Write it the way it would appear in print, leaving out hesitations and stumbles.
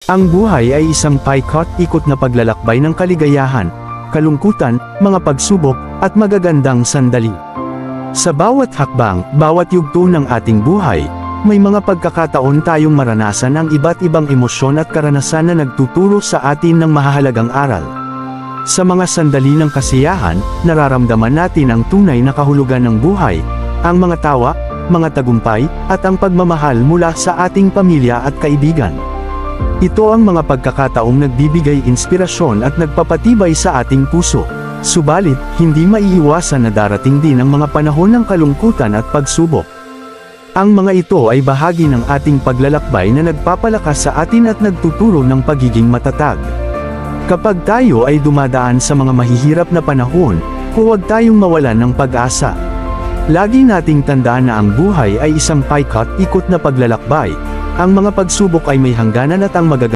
Ang buhay ay isang paikot-ikot na paglalakbay ng kaligayahan, kalungkutan, mga pagsubok, at magagandang sandali. Sa bawat hakbang, bawat yugto ng ating buhay, may mga pagkakataon tayong maranasan ang iba't ibang emosyon at karanasan na nagtuturo sa atin ng mahahalagang aral. Sa mga sandali ng kasiyahan, nararamdaman natin ang tunay na kahulugan ng buhay, ang mga tawa, mga tagumpay, at ang pagmamahal mula sa ating pamilya at kaibigan. Ito ang mga pagkakataong nagbibigay inspirasyon at nagpapatibay sa ating puso. Subalit, hindi maiiwasan na darating din ang mga panahon ng kalungkutan at pagsubok. Ang mga ito ay bahagi ng ating paglalakbay na nagpapalakas sa atin at nagtuturo ng pagiging matatag. Kapag tayo ay dumadaan sa mga mahihirap na panahon, huwag tayong mawalan ng pag-asa. Lagi nating tandaan na ang buhay ay isang paikot-ikot na paglalakbay. Ang mga pagsubok ay may hangganan at ang magagandang